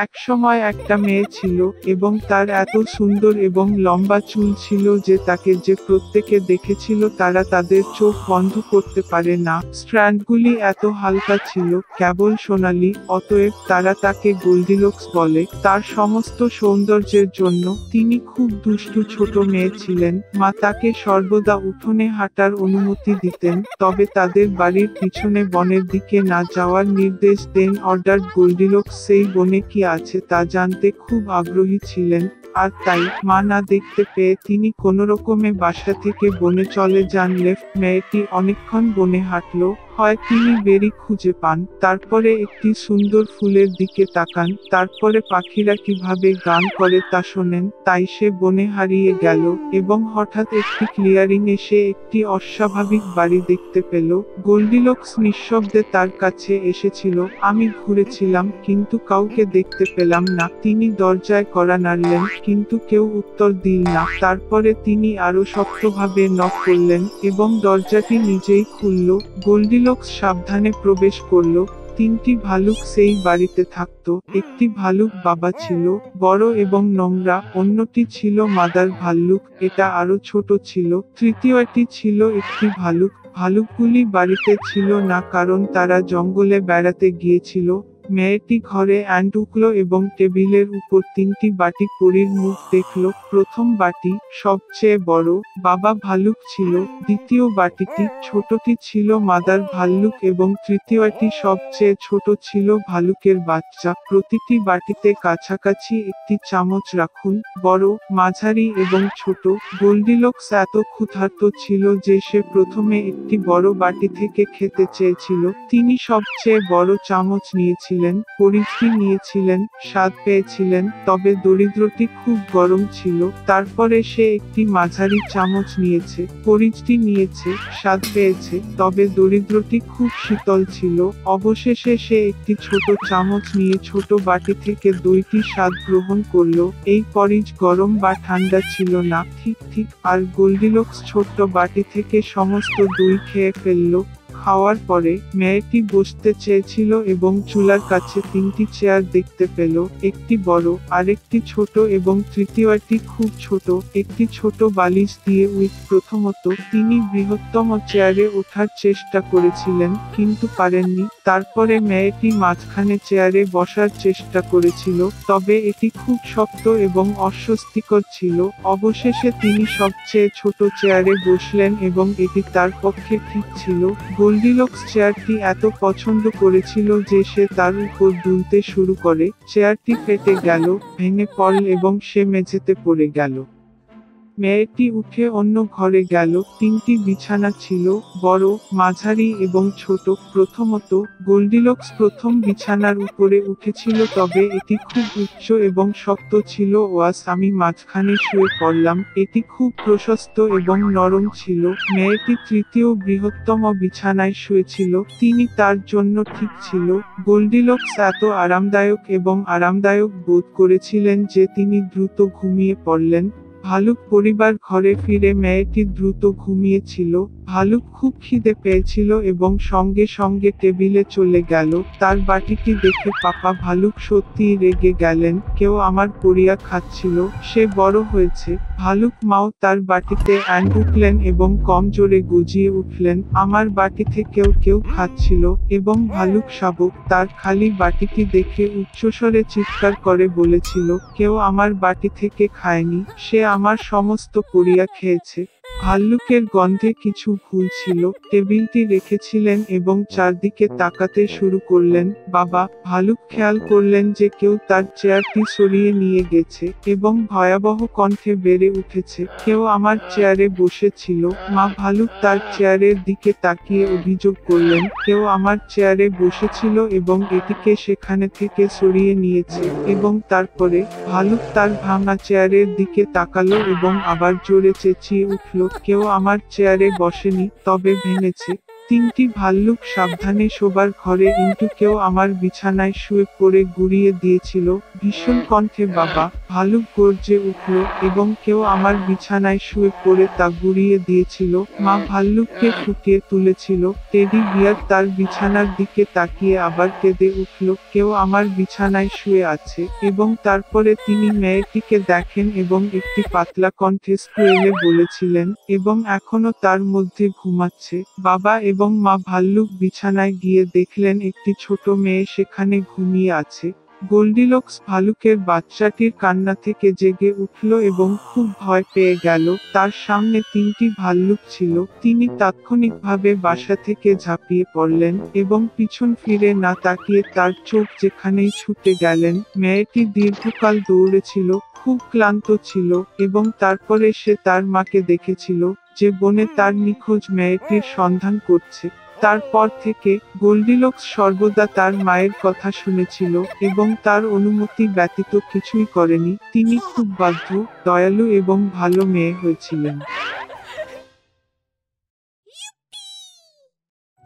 একসময় একটা মেয়ে ছিল এবং তার এত সুন্দর এবং লম্বা চুল ছিল যে তাকে যে প্রত্যেকে দেখেছিল তারা তাদের চোখ বন্ধ করতে পারে না। স্ট্র্যান্ডগুলি এত হালকা ছিল, কেবল সোনালি, অতএব তারা তাকে গোল্ডিলক্স বলে। তার সমস্ত সৌন্দর্যের জন্য তিনি খুব দুষ্টু ছোট মেয়ে ছিলেন। মা তাকে সর্বদা উঠোনে হাঁটার অনুমতি দিতেন, তবে তাদের বাড়ির পিছনে বনের দিকে না যাওয়ার নির্দেশ দেন। অর্ডার গোল্ডিলক্স সেই বনে কি আছে তা জানতে খুব আগ্রহী ছিলেন, আর তাই মা না দেখতে পেয়ে তিনি কোনোরকমে বাসা থেকে বনে চলে যান। লেফট মেয়েটি অনেকক্ষণ বনে হাঁটল, হয় তিনি বেরি খুঁজে পান, তারপরে একটি সুন্দর ফুলের দিকে তাকান, তারপরে পাখিরা কিভাবে গান করে তা শোনেন, তাই সে বনে হারিয়ে গেল এবং হঠাৎ একটি ক্লিয়ারিং এসে একটি অস্বাভাবিক বাড়ি দেখতে পেল। গোল্ডিলক্স নিঃশব্দে তার কাছে এসেছিল। আমি ঘুরেছিলাম কিন্তু কাউকে দেখতে পেলাম না। তিনি দরজায় কড়া নাড়লেন কিন্তু কেউ উত্তর দিল না। তারপরে তিনি আরো শক্তভাবে নক করলেন এবং দরজাটি নিজেই খুলল। গোল্ডিলক্স সাবধানে প্রবেশ করল। তিনটি ভালুক সেই বাড়িতে থাকত। একটি ভালুক বাবা ছিল, বড় এবং নোংরা, অন্যটি ছিল মাদার ভাল্লুক, এটা আরো ছোট ছিল, তৃতীয়টি ছিল একটি ভালুক। ভালুকগুলি বাড়িতে ছিল না কারণ তারা জঙ্গলে বেড়াতে গিয়েছিল। মেয়েটি ঘরে ঢুকলো এবং টেবিলের উপর তিনটি বাটি পরীর মুখ দেখল। প্রথম বাটি সবচেয়ে বড়, বাবা ভালুক ছিল, দ্বিতীয় বাটিটি ছোটটি ছিল মাদার ভাল্লুক এবং তৃতীয়টি সবচেয়ে ছোট ছিল ভালুকের বাচ্চা। প্রতিটি বাটিতে কাছাকাছি একটি চামচ রাখুন, বড়, মাঝারি এবং ছোট। গোল্ডিলক্স এত ক্ষুধার্ত ছিল যে সে প্রথমে একটি বড় বাটি থেকে খেতে চেয়েছিল। তিনি সবচেয়ে বড় চামচ নিয়েছিলেন, পরিচটি নিয়েছিলেন, স্বাদ পেয়েছিলেন, তবে দরিদ্রটি খুব গরম ছিল। তারপরে সে একটি মাঝারি চামচ নিয়েছে, পরিচটি নিয়েছে, স্বাদ পেয়েছে, তবে দরিদ্রটি খুব শীতল ছিল। অবশেষে সে একটি ছোট চামচ নিয়ে ছোট বাটি থেকে দইটি স্বাদ গ্রহণ করল। এই পরিচ গরম বা ঠান্ডা ছিল না, ঠিক ঠিক। আর গোল্ডিলক্স ছোট্ট বাটি থেকে সমস্ত দই খেয়ে ফেলল। খাওয়ার পরে মেয়েটি বসতে চেয়েছিল এবং চুলার কাছে তিনটি চেয়ার দেখতে পেল, একটি বড়, আরেকটি ছোট এবং তৃতীয়টি খুব ছোট, একটি ছোট বালিশ দিয়ে উইথ। প্রথমত তিনি বৃহত্তম চেয়ারে ওঠার চেষ্টা করেছিলেন কিন্তু পারেননি। তারপরে মেয়েটি মাঝখানে চেয়ারে বসার চেষ্টা করেছিল, তবে এটি খুব শক্ত এবং অস্বস্তিকর ছিল। অবশেষে তিনি সবচেয়ে ছোট চেয়ারে বসলেন এবং এটি তার পক্ষে ঠিক ছিল। গোল্ডিলক্স চেয়ারটি এত পছন্দ করেছিল যে সে তার উপর দুলতে শুরু করে। চেয়ারটি ফেটে গেল, ভেঙে পড়ল এবং সে মেঝেতে পড়ে গেল। মেয়েটি উঠে অন্য ঘরে গেল। তিনটি বিছানা ছিল, বড়, মাঝারি এবং ছোট। প্রথমত গোল্ডিলক্স প্রথম বিছানার উপরে উঠেছিল, তবে এটি খুব উচ্চ এবং শক্ত ছিল। আমি মাঝখানে শুয়ে পড়লাম, এটি খুব প্রশস্ত এবং নরম ছিল। মেয়েটি তৃতীয় বৃহত্তম বিছানায় শুয়েছিল, তিনি তার জন্য ঠিক ছিল। গোল্ডিলক্স এত আরামদায়ক এবং আরামদায়ক বোধ করেছিলেন যে তিনি দ্রুত ঘুমিয়ে পড়লেন। ভালুক পরিবার ঘরে ফিরে মেয়েটি দ্রুত ঘুমিয়েছিল। ভালুক খুব খিদে পেয়েছিল এবং সঙ্গে সঙ্গে টেবিলে চলে গেল। তার বাটিটি দেখে পাপা ভালুক সত্যিই রেগে গেলেন, কেউ আমার পরিয়া খাচ্ছিল, সে বড় হয়েছে। ভালুক মাও তার বাটিতে ঢুকলেন এবং কম জোরে গুজিয়ে উঠলেন, আমার বাটি থেকেও কেউ খাচ্ছিল। এবং ভালুক শাবক তার খালি বাটিটি দেখে উচ্চস্বরে চিৎকার করে বলেছিল, কেউ আমার বাটি থেকে খায়নি, সে আমার সমস্ত পরিয়া খেয়েছে। ভাল্লুকের গন্ধে কিছু ভুল ছিল। টেবিলটি রেখেছিলেন এবং চারদিকে তাকাতে শুরু করলেন। বাবা ভালুক খেয়াল করলেন যে কেউ তার চেয়ারটি সরিয়ে নিয়ে গেছে এবং ভয়াবহ কণ্ঠে বেড়ে উঠেছে, কেউ আমার চেয়ারে বসেছিল। মা ভালুক তার চেয়ারের দিকে তাকিয়ে অভিযোগ করলেন, কেউ আমার চেয়ারে বসেছিল এবং এটিকে সেখানে থেকে সরিয়ে নিয়েছে। এবং তারপরে ভালুক তার ভাঙা চেয়ারের দিকে তাকালো এবং আবার জোরে চেঁচিয়ে উঠল, কেউ আমার চেয়ারে বসেনি, তবে ভেঙেছে। তিনটি ভাল্লুক সাবধানে শোবার ঘরে কেউ আমার বিছানায় শুয়ে পড়ে গুড়িয়ে দিয়েছিল। ভীষণ কণ্ঠে বাবা ভালুক গর্জে উঠল এবং কেউ আমার বিছানায় শুয়ে পড়ে তা গুঁড়িয়ে দিয়েছিল। মা ভাল্লুককে ফুটিয়ে তুলেছিল। টেডি বিয়ার তার বিছানার দিকে তাকিয়ে আবার কেঁদে উঠল, কেউ আমার বিছানায় শুয়ে আছে। এবং তারপরে তিনি মেয়েটিকে দেখেন এবং একটি পাতলা কণ্ঠে স্কুয়েলে বলেছিলেন, এবং এখনো তার মধ্যে ঘুমাচ্ছে। বাবা এবং মা ভাল্লুক বিছানায় গিয়ে দেখলেন একটি ছোট মেয়ে সেখানে ঘুমিয়ে আছে। গোল্ডিলক্স ভালুকের বাচ্চাটির কান্না থেকে জেগে উঠল এবং খুব ভয় পেয়ে গেল। তার সামনে 3টি ভাল্লুক ছিল। তিনি তাৎক্ষণিকভাবে বাসা থেকে ঝাঁপিয়ে পড়লেন এবং পিছন ফিরে না তাকিয়ে তার চোখ যেখানেই ছুটে গেলেন। মেয়েটি দীর্ঘকাল দৌড়েছিল, খুব ক্লান্ত ছিল এবং তারপরে সে তার মাকে দেখেছিল যে বনে তার নিখোঁজ মেয়েটির সন্ধান করছে। তারপর থেকে গোল্ডিলক্স সর্বদা তার মায়ের কথা শুনেছিল এবং তার অনুমতি ব্যতীত কিছুই করেনি। তিনি খুব বাধ্য, দয়ালু এবং ভালো মেয়ে হয়েছিলেন।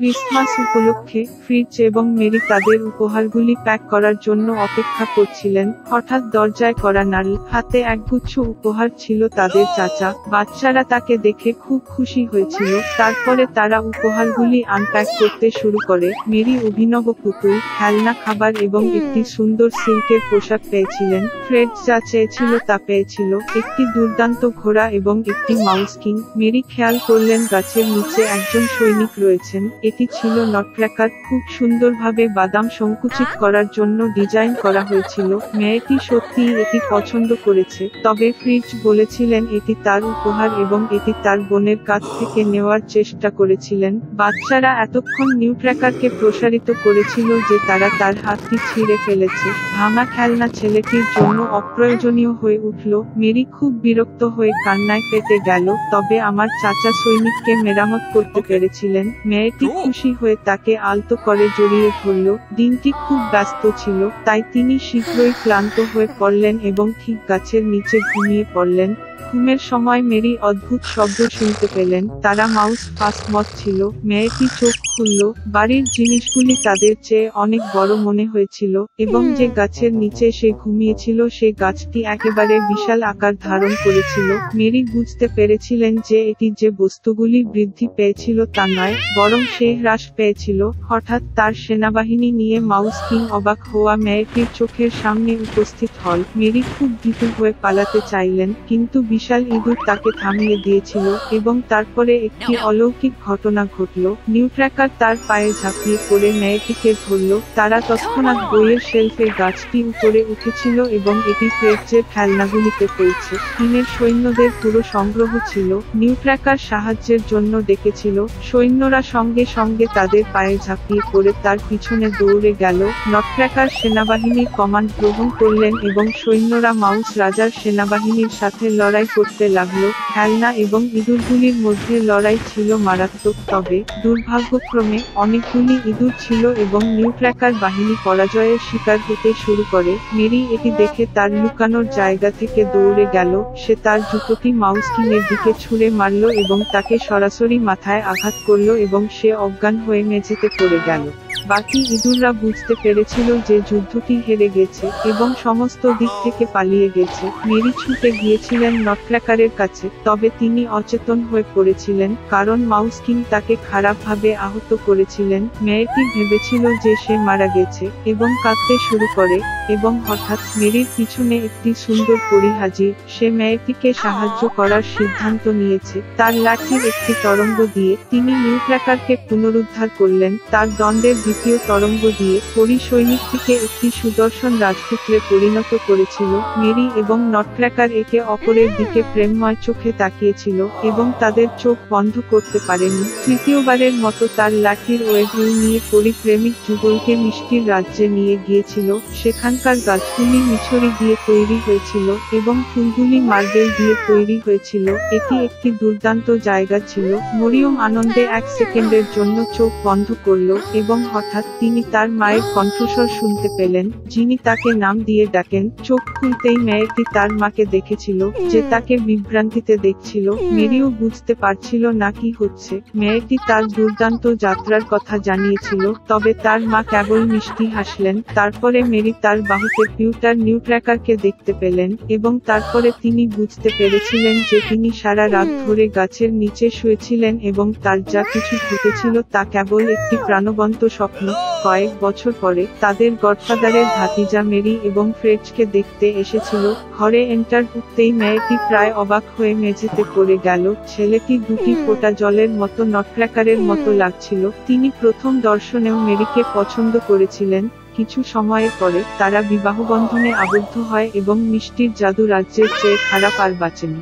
ক্রিসমাস উপলক্ষে ফ্রিজ এবং মেরি তাদের উপহারগুলি প্যাক করার জন্য অপেক্ষা করছিলেন। হঠাৎ দরজায় কড়া নাড়ল। হাতে একগুচ্ছ উপহার ছিল তাদের চাচা। বাচ্চারা তাকে দেখে খুব খুশি হয়েছিল। তারপরে তারা উপহারগুলি আনপ্যাক করতে শুরু করে। মেরি অভিনব পুতুল, খেলনা, খাবার এবং একটি সুন্দর সিল্কের পোশাক পেয়েছিলেন। ফ্রেড যা চেয়েছিল তা পেয়েছিল, একটি দুর্দান্ত ঘোড়া এবং একটি মাউসকিং। মেরি খেয়াল করলেন গাছের নিচে একজন সৈনিক রয়েছেন। এটি ছিল নটক্র্যাকার, খুব সুন্দরভাবে বাদাম সংকুচিত করার জন্য ডিজাইন করা হয়েছিল। মেয়েটি সত্যিই এটি পছন্দ করেছে, তবে ফ্রিজ বলেছিলেন এটি তার উপহার এবং এটি তার বোনের কাছ থেকে নেওয়ার চেষ্টা করেছিলেন। বাচ্চারা এতক্ষণ নিউট্র্যাকারকে প্রসারিত করেছিল যে তারা তার হাতটি ছিঁড়ে ফেলেছে। ভাঙা খেলনা ছেলেটির জন্য অপ্রয়োজনীয় হয়ে উঠল। মেরি খুব বিরক্ত হয়ে কান্নায় ফেটে গেল। তবে আমার চাচা সৈনিককে মেরামত করতে পেরেছিলেন। মেয়েটি খুশি হয়ে তাকে আলতো করে জড়িয়ে ধরল। দিনটি খুব ব্যস্ত ছিল, তাই তিনি শীঘ্রই ক্লান্ত হয়ে পড়লেন এবং ঠিক গাছের নিচে ঘুমিয়ে পড়লেন। ঘুমের সময় মেরি অদ্ভুত শব্দ শুনতে পেলেন। তারা মাউস ফাস্টমথ ছিল। মেয়েটি চোখ খুলল। বাড়ির জিনিসগুলি তাদের চেয়ে অনেক বড় মনে হয়েছিল এবং যে গাছের নিচে সে ঘুমিয়েছিল সে গাছটি একেবারে বিশাল আকার ধারণ করেছিল। মেরি বুঝতে পেরেছিলেন যে এটি যে বস্তুগুলি বৃদ্ধি পেয়েছিল তা নয়, বরং সে হ্রাস পেয়েছিল। হঠাৎ তার সেনাবাহিনী নিয়ে মাউস কিং অবাক হওয়া মেয়েটির চোখের সামনে উপস্থিত হল। মেরি খুব ভীতু হয়ে পালাতে চাইলেন, কিন্তু বিশাল ইঁদুর তাকে থামিয়ে দিয়েছিল এবং তারপরে একটি অলৌকিক ঘটনা ঘটল। নিউট্র্যাকার তার পায়ে ঝাঁপিয়ে পড়ে মেয়েটিকে ধরল। তারা তৎক্ষণাৎ বইয়ের শেলফে গাছটি উপরে উঠেছিল এবং এটি ফ্রেডজের খেলনাগুলিতে পড়ছে। চীনের সৈন্যদের পুরো সংগ্রহ ছিল। নিউট্র্যাকার সাহায্যের জন্য ডেকেছিল। সৈন্যরা সঙ্গে সঙ্গে তাদের পায়ে ঝাঁপিয়ে পড়ে তার পিছনে দৌড়ে গেল। নটক্র্যাকার সেনাবাহিনীর কমান্ড গ্রহণ করলেন এবং সৈন্যরা মাউস রাজার সেনাবাহিনীর সাথে লড়াই করতে লাগলো। খেলনা এবং ইঁদুরগুলির মধ্যে লড়াই ছিল মারাত্মক, তবে দুর্ভাগ্যক্রমে অনেকগুলি ইঁদুর ছিল এবং নিউট্র্যাকার বাহিনী পরাজয়ের শিকার হতে শুরু করে। মেরি এটি দেখে তার লুকানোর জায়গা থেকে দৌড়ে গেল। সে তার জুতোটি মাউসকিংয়ের দিকে ছুঁড়ে মারল এবং তাকে সরাসরি মাথায় আঘাত করল এবং সে অজ্ঞান হয়ে মেঝেতে পড়ে গেল। বাকি ইঁদুররা বুঝতে পেরেছিল যে যুদ্ধটি হেরে গেছে এবং সমস্ত দিক থেকে পালিয়ে গেছে। মেরি ছুটে গিয়েছিলেন নটক্র্যাকারের কাছে, তবে তিনি অচেতন হয়ে পড়েছিলেন কারণ মাউসকিং তাকে খারাপভাবে আহত করেছিলেন। মেয়েটি ভেবেছিল যে সে মারা গেছে এবং কাঁদতে শুরু করে এবং হঠাৎ মেরির পিছনে একটি সুন্দর পরী হাজির। সে মেয়েটিকে সাহায্য করার সিদ্ধান্ত নিয়েছে। তার লাঠির একটি তরঙ্গ দিয়ে তিনি নিউট্র্যাকারকে পুনরুদ্ধার করলেন। তার দণ্ডের দ্বিতীয় তরঙ্গ দিয়ে পরী সৈনিকটিকে একটি সুদর্শন রাজপুত্রে পরিণত করেছিল। মেরি এবং নটক্র্যাকার একে অপরের দিকে প্রেমময় চোখে তাকিয়েছিল এবং তাদের চোখ বন্ধ করতে পারেনি। তৃতীয়বারের মতো তার লাঠির ওয়েবহুইল নিয়ে পরী প্রেমিক যুগলকে মিষ্টির রাজ্যে নিয়ে গিয়েছিল। সেখানকার গাছগুলি মিছরি দিয়ে তৈরি হয়েছিল এবং ফুলগুলি মার্বেল দিয়ে তৈরি হয়েছিল। এটি একটি দুর্দান্ত জায়গা ছিল। মরিয়ম আনন্দে 1 সেকেন্ডের জন্য চোখ বন্ধ করল এবং হঠাৎ তিনি তার মায়ের কণ্ঠস্বর শুনতে পেলেন, যিনি তাকে নাম দিয়ে ডাকেন। চোখ খুলতেই মেয়েটি তার মাকে দেখেছিল, যে তাকে বিভ্রান্তিতে দেখছিল। মেরিও বুঝতে পারছিল না কি হচ্ছে। মেয়েটি তার দুর্দান্ত যাত্রার কথা জানিয়েছিল, তবে তার মা কেবল মিষ্টি হাসলেন। তারপরে মেরি তার বাহুতে পিউটার নিউট্র্যাকারকে দেখতে পেলেন, এবং তারপরে তিনি বুঝতে পেরেছিলেন যে তিনি সারা রাত ধরে গাছের নিচে শুয়েছিলেন এবং তার যা কিছু ঘটেছিল তা কেবল একটি প্রাণবন্ত স্বপ্ন। কয়েক বছর পরে, তাদের গডফাদারের ভাতিজা মেরি এবং ফ্রেডকে দেখতে এসেছিল। ঘরে এন্টার করতেই মেয়েটি প্রায় অবাক হয়ে মেঝেতে পড়ে গেল। ছেলেটি দুটি ফোঁটা জলের মতো নটক্র্যাকারের মতো লাগছিল। তিনি প্রথম দর্শনেও মেরিকে পছন্দ করেছিলেন। কিছু সময়ের পরে, তারা বিবাহবন্ধনে আবদ্ধ হয় এবং মিষ্টির জাদু রাজ্যের চেয়ে খারাপ আর বাঁচেনি।